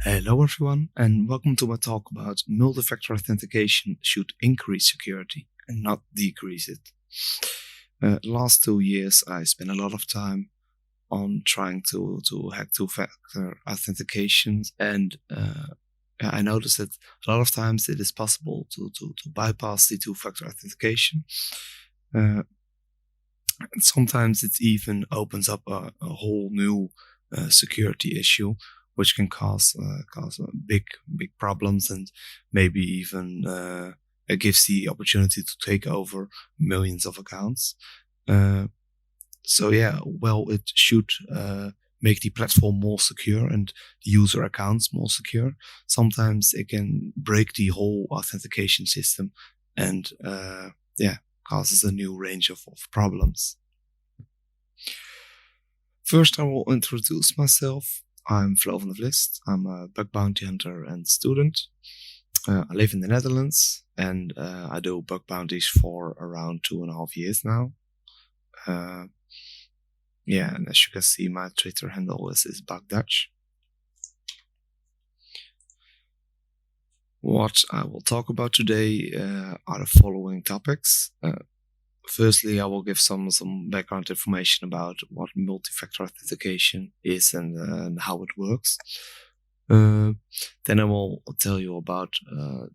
Hello everyone, and welcome to my talk about multi-factor authentication should increase security and not decrease it. Last 2 years, I spent a lot of time on trying to hack two-factor authentications, and I noticed that a lot of times it is possible to bypass the two-factor authentication. And sometimes it even opens up a whole new security issue, which can cause big problems, and maybe even it gives the opportunity to take over millions of accounts. It should make the platform more secure and the user accounts more secure. Sometimes it can break the whole authentication system and causes a new range of problems. First, I will introduce myself. I'm Flo van der Vlist. I'm a bug bounty hunter and student. I live in the Netherlands, and I do bug bounties for around 2.5 years now. And as you can see, my Twitter handle is BugDutch. What I will talk about today are the following topics. Firstly, I will give some background information about what multi-factor authentication is and how it works. Then I will tell you about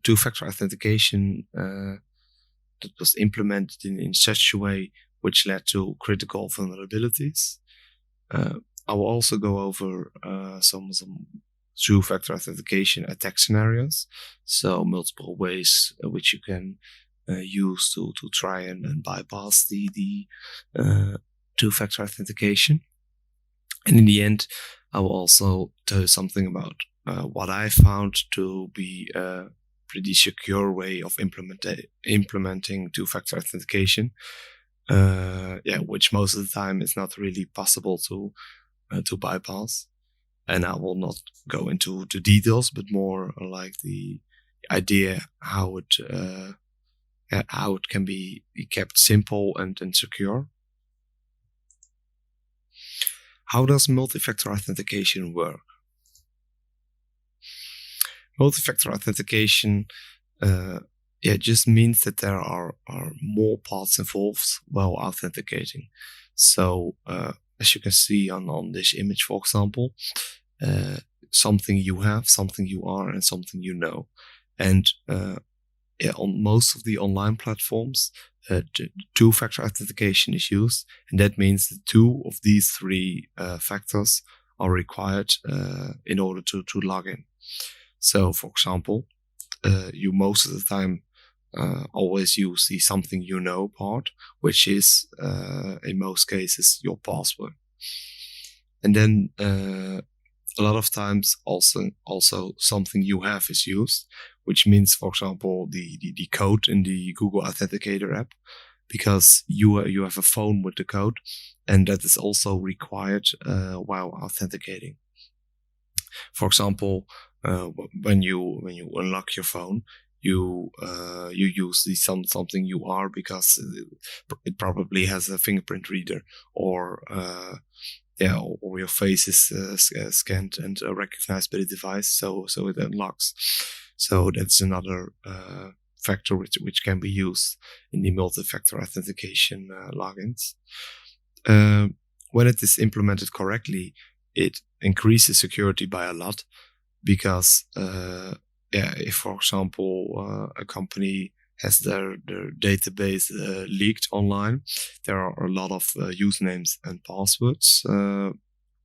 two-factor authentication that was implemented in such a way which led to critical vulnerabilities. I will also go over some two-factor authentication attack scenarios, so multiple ways which you can use to try and bypass the two-factor authentication. And in the end, I will also tell you something about what I found to be a pretty secure way of implementing two-factor authentication, which most of the time is not really possible to bypass. And I will not go into the details, but more like the idea how it can be kept simple and secure. How does multi-factor authentication work? Multi-factor authentication just means that there are more parts involved while authenticating. So as you can see on this image, for example, something you have, something you are, and something you know. And on most of the online platforms, two-factor authentication is used, and that means that two of these three factors are required in order to log in. So, for example, you most of the time always use the something you know part, which is in most cases your password. And then a lot of times also something you have is used, which means, for example, the code in the Google Authenticator app, because you have a phone with the code, and that is also required while authenticating. For example, when you unlock your phone, you use the something you are, because it probably has a fingerprint reader, or your face is scanned and recognized by the device, so it unlocks. So that's another factor which can be used in the multi-factor authentication logins. When it is implemented correctly, it increases security by a lot, because if, for example, a company has their database leaked online, there are a lot of usernames and passwords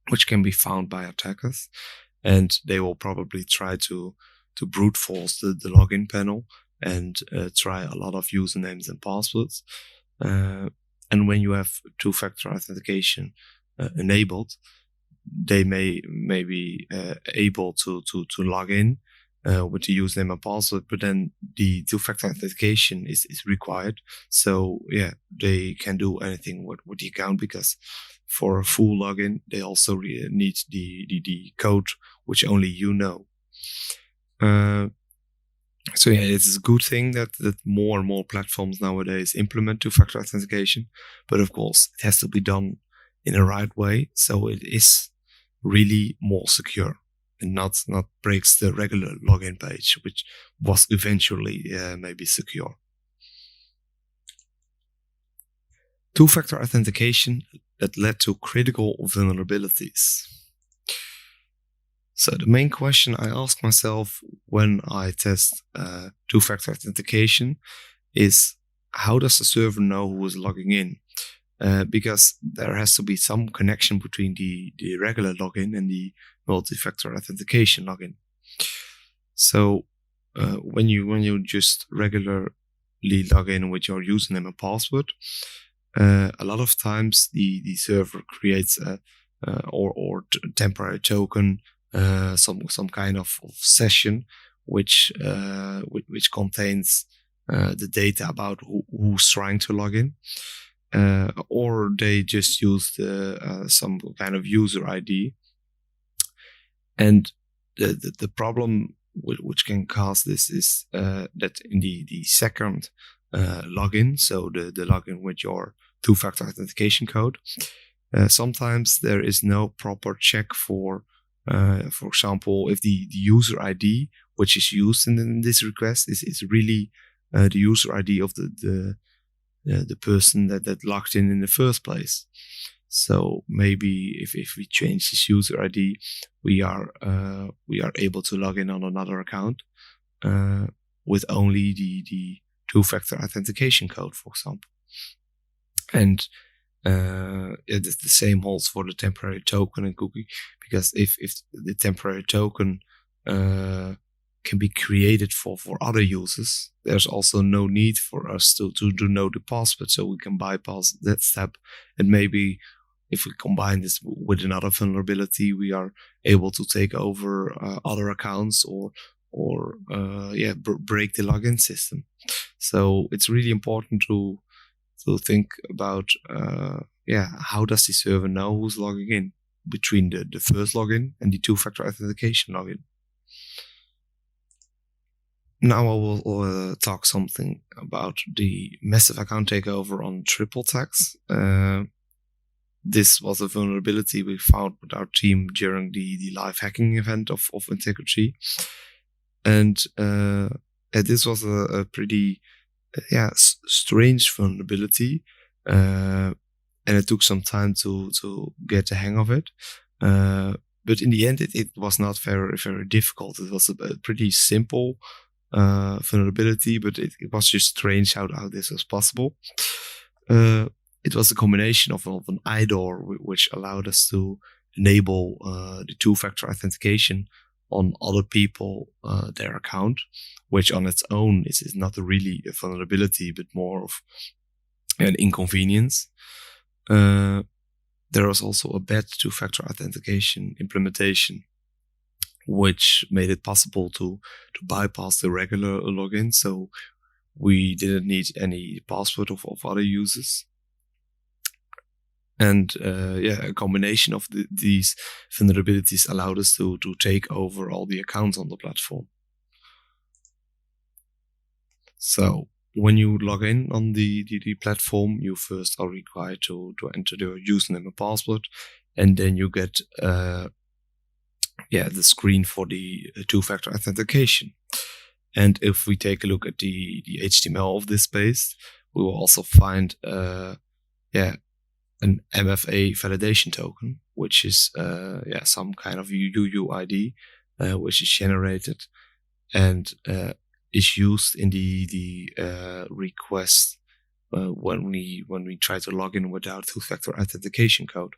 which can be found by attackers, and they will probably try to brute force the login panel and try a lot of usernames and passwords. And when you have two-factor authentication enabled, they may be able to log in with the username and password, but then the two-factor authentication is required. So they can do anything with the account, because for a full login, they also need the code which only you know. It's a good thing that more and more platforms nowadays implement two-factor authentication, but of course it has to be done in the right way, so it is really more secure. and not breaks the regular login page, which was eventually maybe secure. Two-factor authentication that led to critical vulnerabilities. So the main question I ask myself when I test two-factor authentication is, how does the server know who is logging in? Because there has to be some connection between the regular login and the multi-factor authentication login. So when you just regularly log in with your username and password, a lot of times the server creates a temporary token, some kind of session which contains the data about who's trying to log in, or they just use some kind of user ID. And the problem which can cause this is that in the second login, so the login with your two-factor authentication code, sometimes there is no proper check for example, if the user ID which is used in this request is really the user ID of the person that logged in the first place. So maybe if we change this user ID, we are able to log in on another account with only the two-factor authentication code, for example. And the same holds for the temporary token and cookie, because if the temporary token can be created for other users, there's also no need for us to know the password, so we can bypass that step. And maybe if we combine this with another vulnerability, we are able to take over other accounts or break the login system. So it's really important to think about how does the server know who's logging in between the first login and the two-factor authentication login. Now I will talk something about the massive account takeover on triple tax. This was a vulnerability we found with our team during the live hacking event of Intigriti. And this was a pretty strange vulnerability. And it took some time to get the hang of it. But in the end, it was not very, very difficult. It was a pretty simple vulnerability, but it was just strange how this was possible. It was a combination of an IDOR, which allowed us to enable the two-factor authentication on other people, their account, which on its own is not really a vulnerability, but more of an inconvenience. There was also a bad two-factor authentication implementation, which made it possible to bypass the regular login. So we didn't need any password of other users. And a combination of these vulnerabilities allowed us to take over all the accounts on the platform. So when you log in on the platform, you first are required to enter your username and password, and then you get the screen for the two-factor authentication. And if we take a look at the HTML of this page, we will also find an MFA validation token, which is some kind of UUID, which is generated and is used in the request when we try to log in without two-factor authentication code.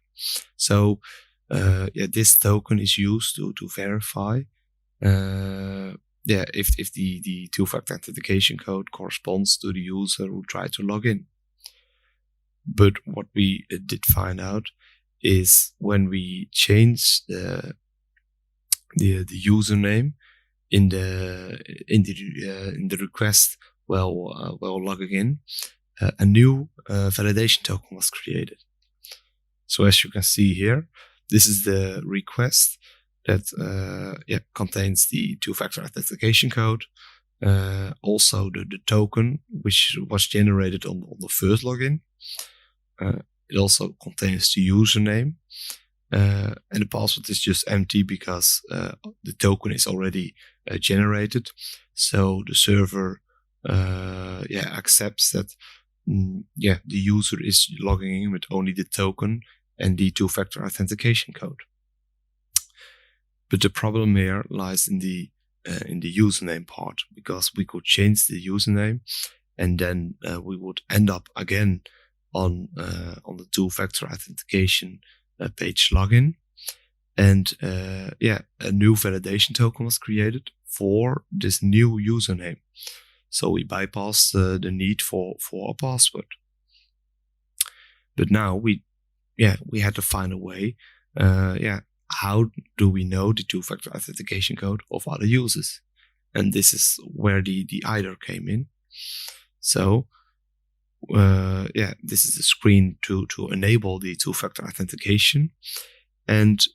So this token is used to verify if the two-factor authentication code corresponds to the user who tried to log in. But what we did find out is when we change the username in the request while logging in, a new validation token was created. So as you can see here, this is the request that contains the two-factor authentication code, also the token which was generated on the first login. It also contains the username, and the password is just empty because the token is already generated. So the server accepts that the user is logging in with only the token and the two-factor authentication code. But the problem here lies in the username part, because we could change the username, and then we would end up again on the two-factor authentication page login, and a new validation token was created for this new username. So we bypassed the need for a password. But now we had to find a way. How do we know the two-factor authentication code of other users? And this is where the IDOR came in. So this is the screen to enable the two-factor authentication. And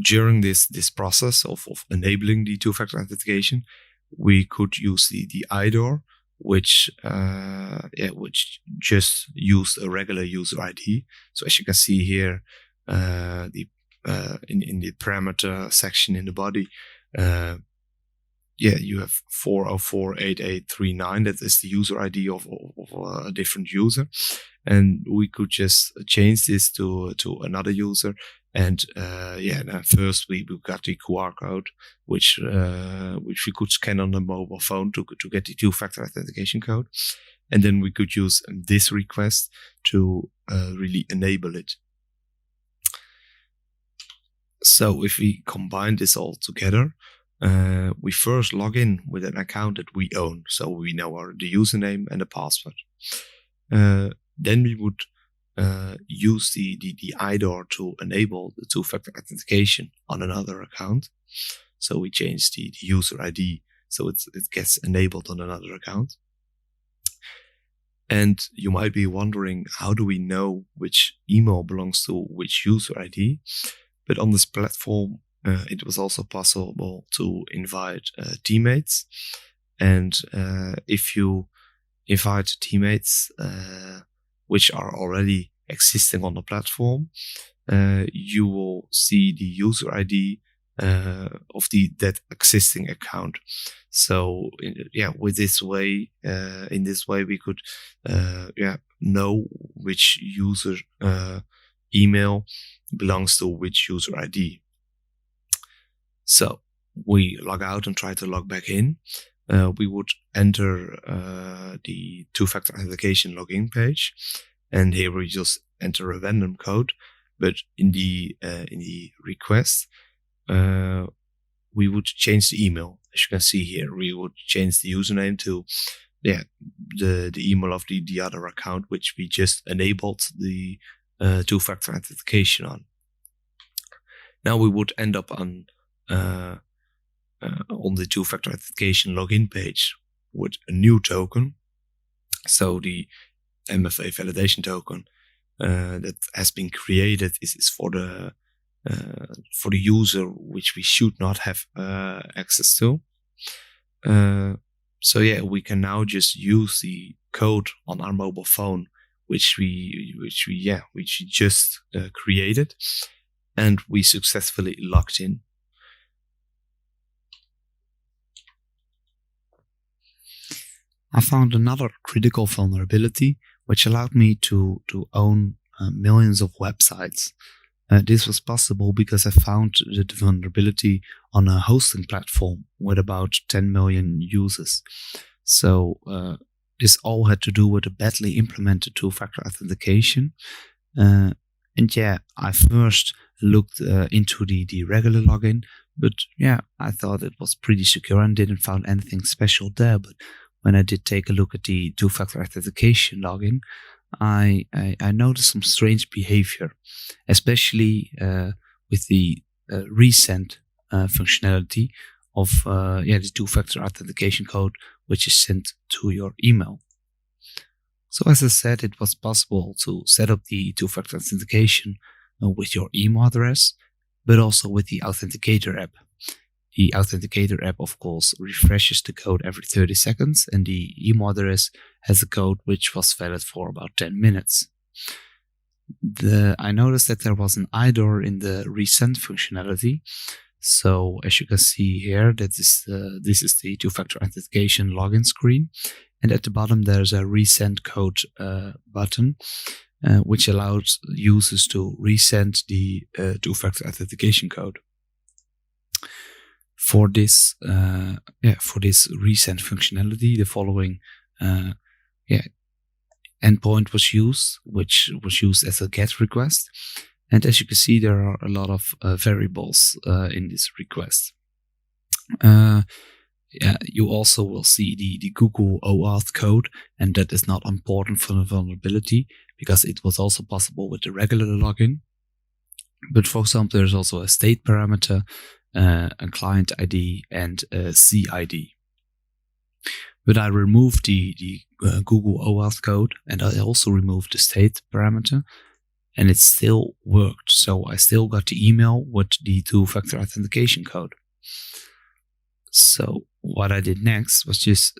during this process of enabling the two-factor authentication, we could use the IDOR, which just used a regular user ID. So as you can see here, in the parameter section in the body, you have 4048839. That is the user ID of a different user, and we could just change this to another user. And first we got the QR code, which we could scan on the mobile phone to get the two-factor authentication code, and then we could use this request to really enable it. So if we combine this all together, we first log in with an account that we own, so we know the username and the password. Then we would use the IDOR to enable the two-factor authentication on another account. So we change the user ID so it gets enabled on another account. And you might be wondering, how do we know which email belongs to which user ID? But on this platform, it was also possible to invite teammates. And if you invite teammates which are already existing on the platform, you will see the user ID of that existing account. So with this way, in this way, we could know which user email belongs to which user ID. So we log out and try to log back in. We would enter the two-factor authentication login page, and here we just enter a random code. But in the request, we would change the email. As you can see here, we would change the username to the email of the other account, which we just enabled the two-factor authentication on. Now we would end up on the two-factor authentication login page with a new token. So the MFA validation token that has been created is for the user, which we should not have access to. We can now just use the code on our mobile phone, which we just created, and we successfully logged in. I found another critical vulnerability which allowed me to own millions of websites. This was possible because I found the vulnerability on a hosting platform with about 10 million users. So this all had to do with a badly implemented two-factor authentication. I first looked into the regular login, but I thought it was pretty secure and didn't find anything special there. But when I did take a look at the two-factor authentication login, I noticed some strange behavior, especially with the resend functionality of the two-factor authentication code, which is sent to your email. So as I said, it was possible to set up the two-factor authentication with your email address, but also with the Authenticator app. The Authenticator app, of course, refreshes the code every 30 seconds, and the email address has a code which was valid for about 10 minutes. I noticed that there was an IDOR in the resend functionality. So as you can see here, this is the two-factor authentication login screen. And at the bottom, there's a resend code button, which allows users to resend the two-factor authentication code. For this resend functionality, the following endpoint was used, which was used as a GET request. And as you can see, there are a lot of variables in this request. You also will see the Google OAuth code, and that is not important for the vulnerability because it was also possible with the regular login. But for example, there's also a state parameter, a client ID, and a CID. But I removed the Google OAuth code, and I also removed the state parameter, and it still worked. So I still got the email with the two-factor authentication code. So what I did next was just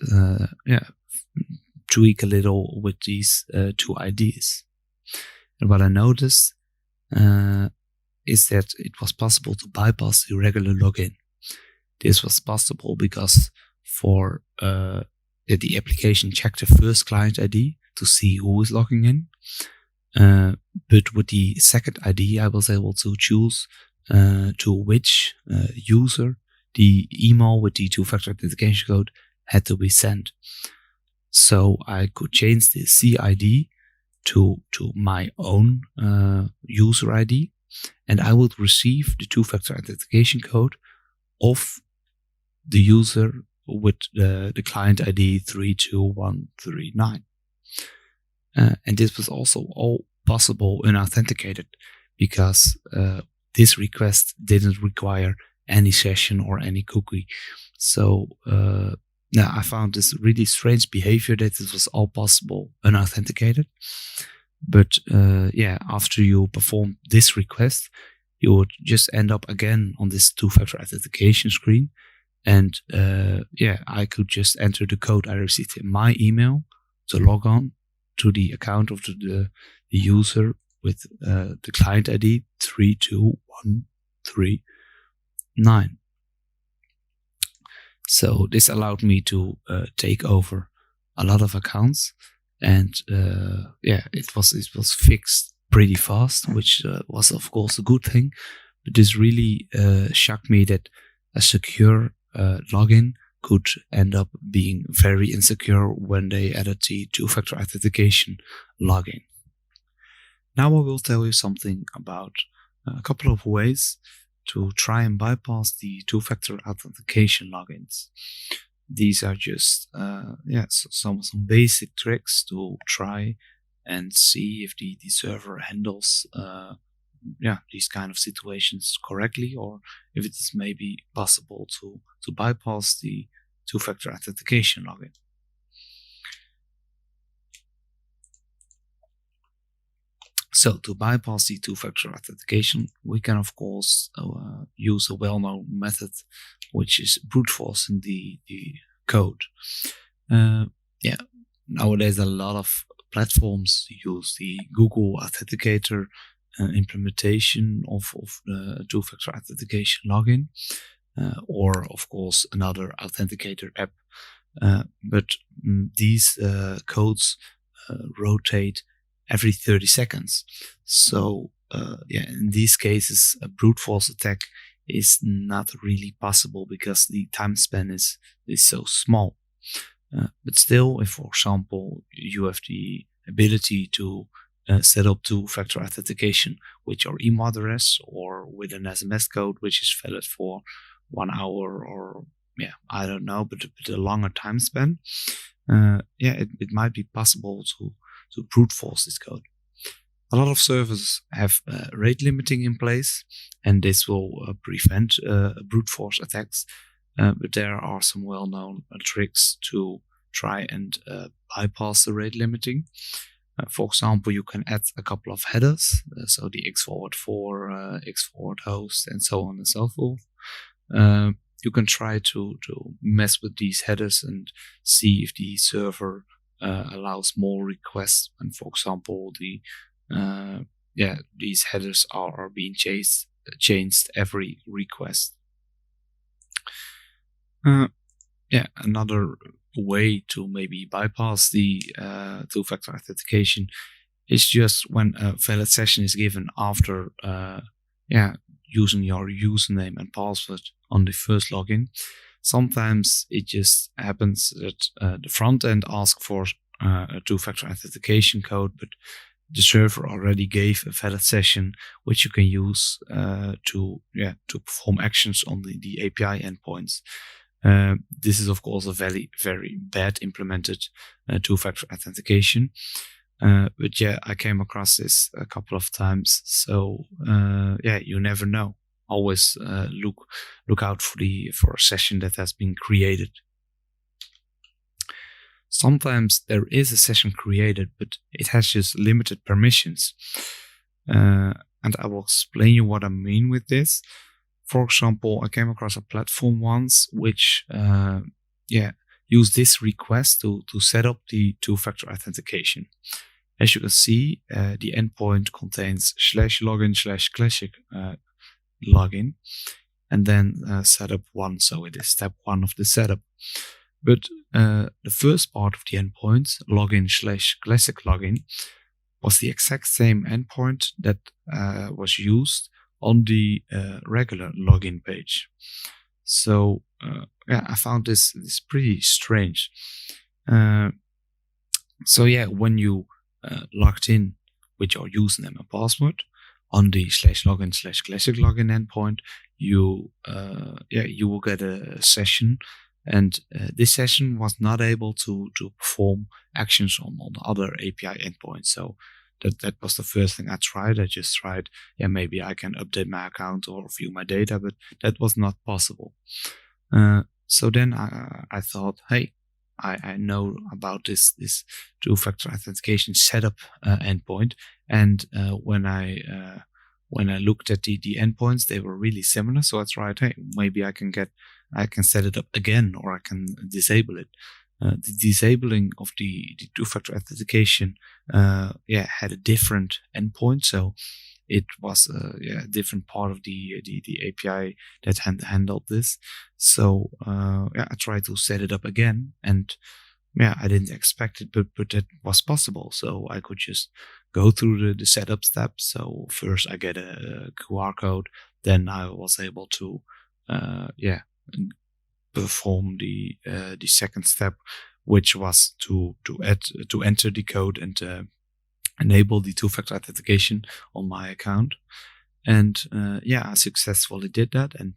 tweak a little with these two IDs. And what I noticed is that it was possible to bypass the regular login. This was possible because for the application checked the first client ID to see who is logging in. But with the second ID, I was able to choose to which user the email with the two-factor authentication code had to be sent. So I could change the CID to my own user ID, and I would receive the two-factor authentication code of the user with the client ID 32139. And this was also all possible unauthenticated because this request didn't require any session or any cookie. So I found this really strange behavior that this was all possible unauthenticated. But after you perform this request, you would just end up again on this two-factor authentication screen. And I could just enter the code I received in my email to log on to the account of the user with the client ID 32139. So this allowed me to take over a lot of accounts, and it was fixed pretty fast, which was of course a good thing. But this really shocked me that a secure login could end up being very insecure when they added the two-factor authentication login. Now I will tell you something about a couple of ways to try and bypass the two-factor authentication logins. These are just some basic tricks to try and see if the server handles these kind of situations correctly, or if it is maybe possible to bypass the two-factor authentication login. So to bypass the two-factor authentication, we can of course use a well-known method, which is brute forcing the code. Nowadays a lot of platforms use the Google Authenticator implementation of the two-factor authentication login, or of course another authenticator app. But these codes rotate every 30 seconds. So in these cases, a brute force attack is not really possible because the time span is so small. But still, if, for example, you have the ability to set up two-factor authentication with your email address or with an SMS code, which is valid for 1 hour or, I don't know, but a longer time span, it might be possible to brute force this code. A lot of servers have rate limiting in place, and this will prevent brute force attacks. But there are some well-known tricks to try and bypass the rate limiting. For example, you can add a couple of headers, so the x-forward4, x-forward host, and so on and so forth. You can try to mess with these headers and see if the server allows more requests. And for example, the these headers are being changed every request. Another way to maybe bypass the two-factor authentication is just when a valid session is given after using your username and password on the first login. Sometimes it just happens that the front end asks for a two-factor authentication code, but the server already gave a valid session which you can use to perform actions on the API endpoints. This is of course a very, very bad implemented two-factor authentication. But I came across this a couple of times. So you never know. Always look out for a session that has been created. Sometimes there is a session created, but it has just limited permissions. And I will explain you what I mean with this. For example, I came across a platform once which used this request to set up the two-factor authentication. As you can see, the endpoint contains /login/classic login, and then setup 1. So it is step 1 of the setup. But the first part of the endpoint, login/classic login, was the exact same endpoint that was used on the regular login page. So I found this pretty strange. When you logged in with your username and password on the /login/classic login endpoint, you will get a session, and this session was not able to perform actions on the other API endpoints. So that was the first thing I tried. I just tried, maybe I can update my account or view my data, but that was not possible. So then I thought, hey, I know about this two-factor authentication setup endpoint, and when I looked at the endpoints, they were really similar. So I tried, hey, maybe I can set it up again, or I can disable it. The disabling of the two-factor authentication had a different endpoint, so it was a different part of the API that handled this. So I tried to set it up again, and I didn't expect it, but that was possible. So I could just go through the setup steps. So first I get a QR code, then I was able to perform the second step, which was to enter the code and enable the two-factor authentication on my account. And I successfully did that, and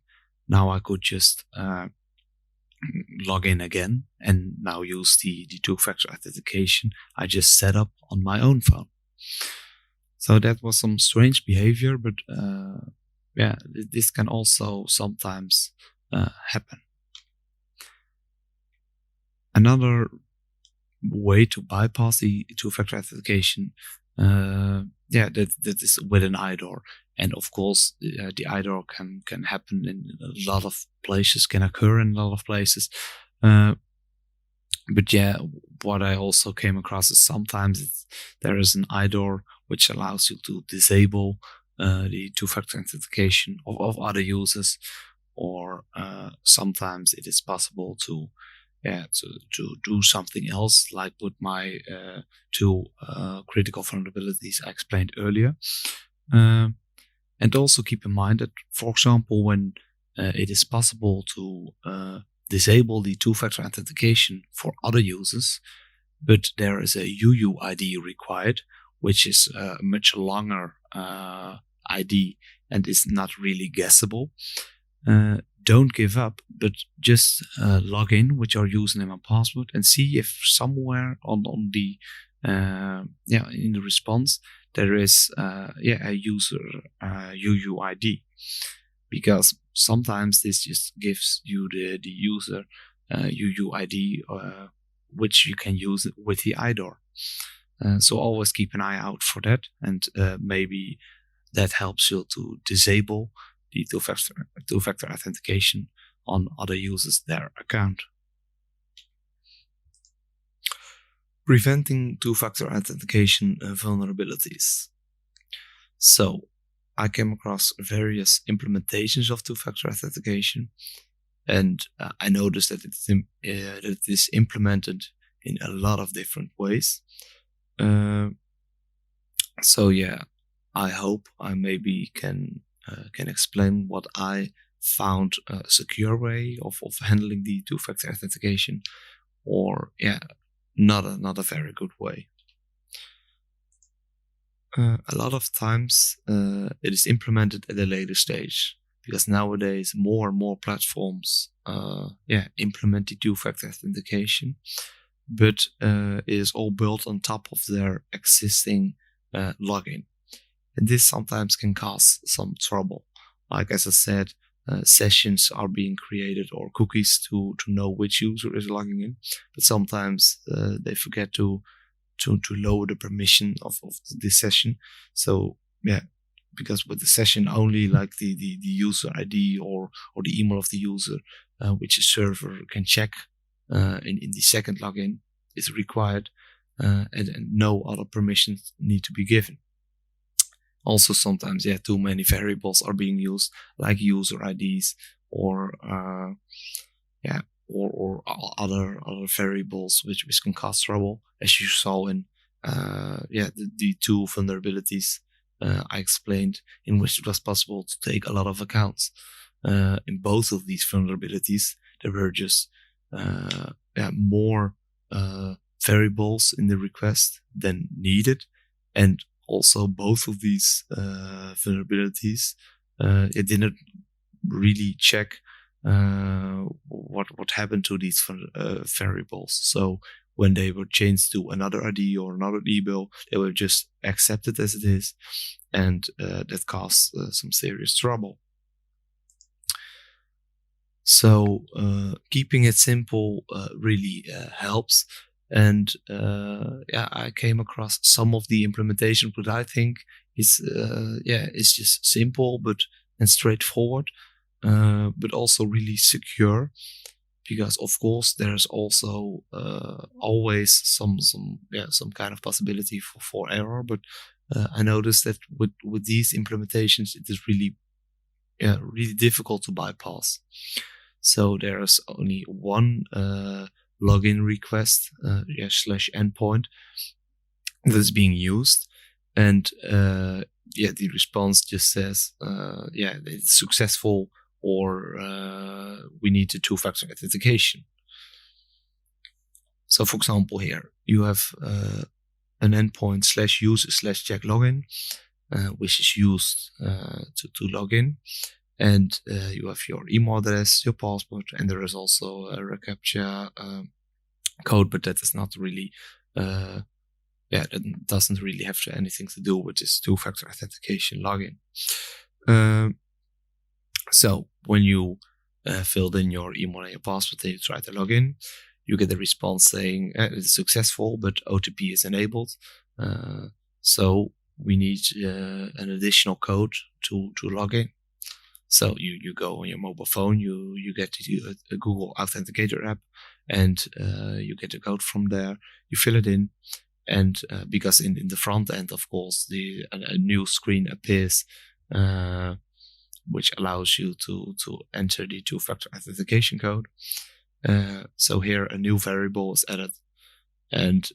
now I could just log in again and now use the two-factor authentication I just set up on my own phone. So that was some strange behavior, but this can also sometimes happen. Another way to bypass the two-factor authentication, that is with an IDOR. And of course, the IDOR can happen in a lot of places, can occur in a lot of places. But what I also came across is sometimes there is an IDOR which allows you to disable the two-factor authentication of other users, or sometimes it is possible to do something else, like with my two critical vulnerabilities I explained earlier. And also keep in mind that, for example, when it is possible to disable the two-factor authentication for other users, but there is a UUID required, which is a much longer ID and is not really guessable. Don't give up, but just log in with your username and password and see if somewhere on the in the response there is a user UUID, because sometimes this just gives you the user UUID which you can use with the IDOR. So always keep an eye out for that, and maybe that helps you to disable the two-factor authentication on other users' their account. Preventing two-factor authentication vulnerabilities. So I came across various implementations of two-factor authentication, and I noticed that it is implemented in a lot of different ways. So yeah, I hope I maybe can explain what I found a secure way of handling the two-factor authentication, or yeah, not a very good way. A lot of times it is implemented at a later stage, because nowadays more and more platforms implement the two-factor authentication, but it is all built on top of their existing login. And this sometimes can cause some trouble. Like, as I said, sessions are being created, or cookies to know which user is logging in, but sometimes they forget to lower the permission of this session. So yeah, because with the session only, like the user ID or the email of the user, which a server can check in the second login, is required, and no other permissions need to be given. Also, sometimes too many variables are being used, like user IDs or or other variables which can cause trouble, as you saw in the two vulnerabilities I explained, in which it was possible to take a lot of accounts. In both of these vulnerabilities, there were just more variables in the request than needed, and also both of these vulnerabilities, it didn't really check what happened to these variables. So when they were changed to another ID or another email, they were just accepted as it is, and that caused some serious trouble. So keeping it simple really helps. And I came across some of the implementation, but I think it's just simple and straightforward, but also really secure. Because of course there's also always some kind of possibility for error. But I noticed that with these implementations, it is really difficult to bypass. So there's only one login request / endpoint that is being used, and the response just says it's successful, or we need the two-factor authentication. So for example, here you have an endpoint /user/check login, which is used to log in. And you have your email address, your password, and there is also a reCAPTCHA code, but that is not really, that doesn't really have anything to do with this two-factor authentication login. So when you filled in your email and your password and you try to log in, you get a response saying it's successful, but OTP is enabled. So we need an additional code to log in. So you go on your mobile phone, you get a Google Authenticator app, and you get a code from there. You fill it in, and because in the front end, of course, a new screen appears, which allows you to enter the two-factor authentication code. So here a new variable is added, and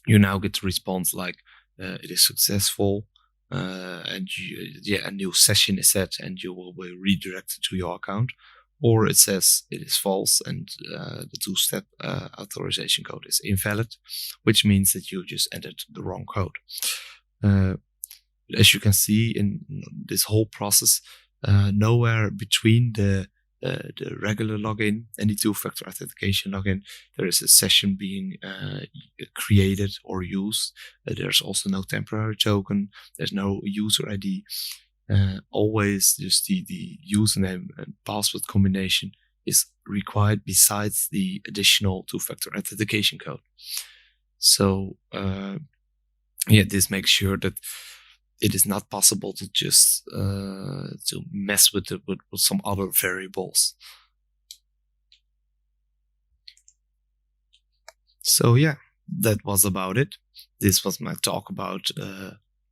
you now get the response like it is successful. And a new session is set, and you will be redirected to your account. Or it says it is false, and the two-step authorization code is invalid, which means that you just entered the wrong code. As you can see in this whole process, nowhere between the regular login and the two-factor authentication login, there is a session being created or used. There's also no temporary token. There's no user ID. Always just the username and password combination is required, besides the additional two-factor authentication code. So this makes sure that it is not possible to just to mess with some other variables. So that was about it. This was my talk about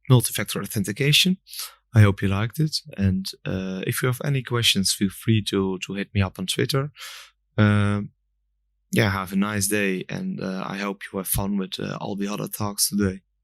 multi-factor authentication. I hope you liked it. And if you have any questions, feel free to hit me up on Twitter. Yeah, have a nice day, and I hope you have fun with all the other talks today.